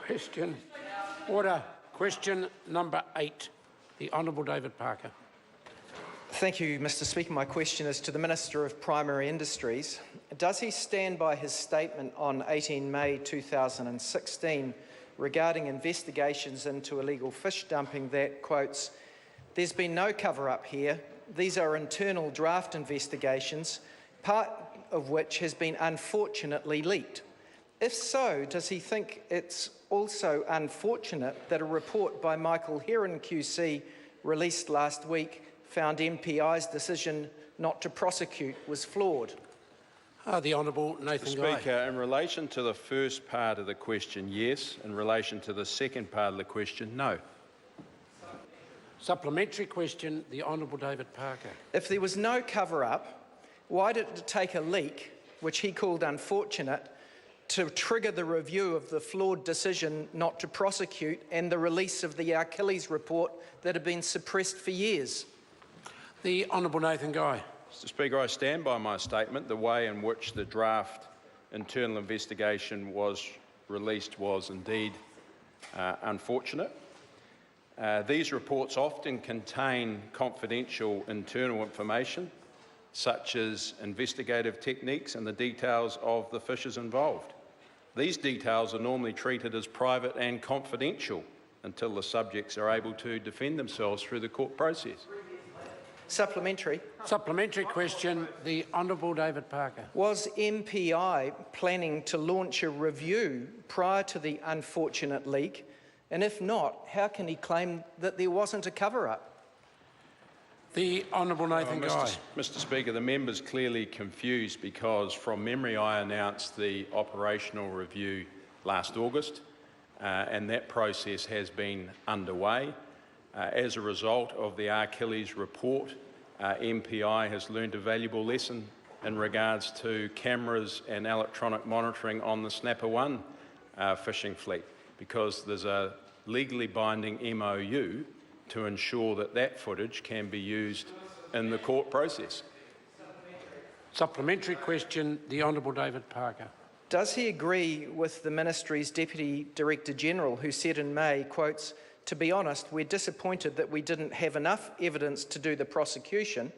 Question. Order. Question number 8. The Honourable David Parker. Thank you, Mr Speaker. My question is to the Minister of Primary Industries. Does he stand by his statement on 18 May 2016 regarding investigations into illegal fish dumping that, quotes, "There's been no cover-up here. These are internal draft investigations, part of which has been unfortunately leaked"? If so, does he think it's also unfortunate that a report by Michael Heron QC released last week found MPI's decision not to prosecute was flawed? The Honourable Nathan Mr. Speaker, in relation to the first part of the question, yes. In relation to the second part of the question, no. Supplementary question, the Honourable David Parker. If there was no cover-up, why did it take a leak, which he called unfortunate, to trigger the review of the flawed decision not to prosecute and the release of the Achilles report that had been suppressed for years? The Honourable Nathan Guy. Mr. Speaker, I stand by my statement. The way in which the draft internal investigation was released was indeed unfortunate. These reports often contain confidential internal information, such as investigative techniques and the details of the fishes involved. These details are normally treated as private and confidential until the subjects are able to defend themselves through the court process. Supplementary. Supplementary question, the Honourable David Parker. Was MPI planning to launch a review prior to the unfortunate leak? And if not, how can he claim that there wasn't a cover-up? The Honourable Nathan Guy. Mr. Speaker, the member's clearly confused because, from memory, I announced the operational review last August, and that process has been underway. As a result of the Achilles report, MPI has learned a valuable lesson in regards to cameras and electronic monitoring on the Snapper 1 fishing fleet, because there's a legally binding MOU to ensure that that footage can be used in the court process. Supplementary question, the Honourable David Parker. Does he agree with the Ministry's Deputy Director General, who said in May, quotes, "To be honest, we're disappointed that we didn't have enough evidence to do the prosecution"?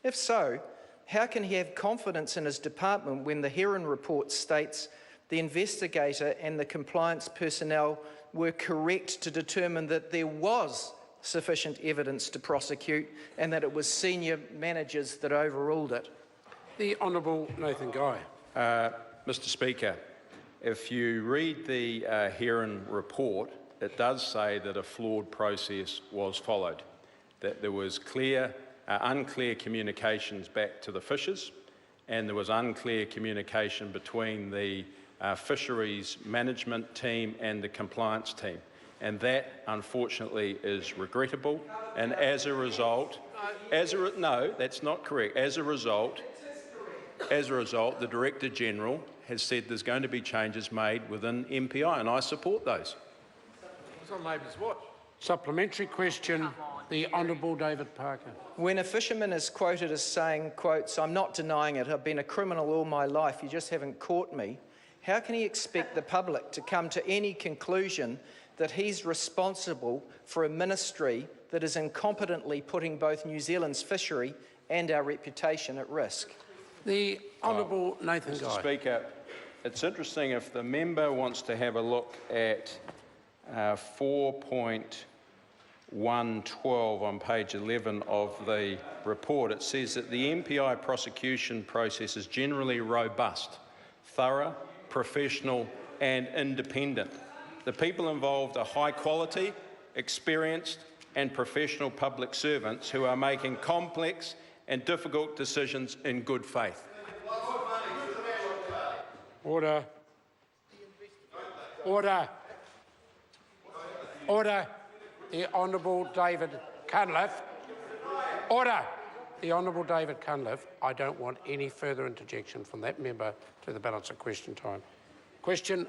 If so, how can he have confidence in his department when the Heron report states the investigator and the compliance personnel were correct to determine that there was sufficient evidence to prosecute and that it was senior managers that overruled it? The Honourable Nathan Guy. Mr. Speaker, if you read the Heron report, it does say that a flawed process was followed, that there was unclear communications back to the fishers, and there was unclear communication between the fisheries management team and the compliance team. And that, unfortunately, is regrettable. And as a result, no, that's not correct. As a result, the Director General has said there's going to be changes made within MPI, and I support those. It's on Labor's watch. Supplementary question, the Honourable David Parker. When a fisherman is quoted as saying, quotes, "I'm not denying it, I've been a criminal all my life, you just haven't caught me," how can he expect the public to come to any conclusion that he's responsible for a ministry that is incompetently putting both New Zealand's fishery and our reputation at risk? The Honourable Nathan Guy. Mr. Speaker, it's interesting if the member wants to have a look at 4.112 on page 11 of the report. It says that the MPI prosecution process is generally robust, thorough, professional and independent. The people involved are high quality, experienced and professional public servants who are making complex and difficult decisions in good faith. Order. Order. Order. The Honourable David Cunliffe. Order. The Honourable David Cunliffe. I don't want any further interjection from that member to the balance of question time. Question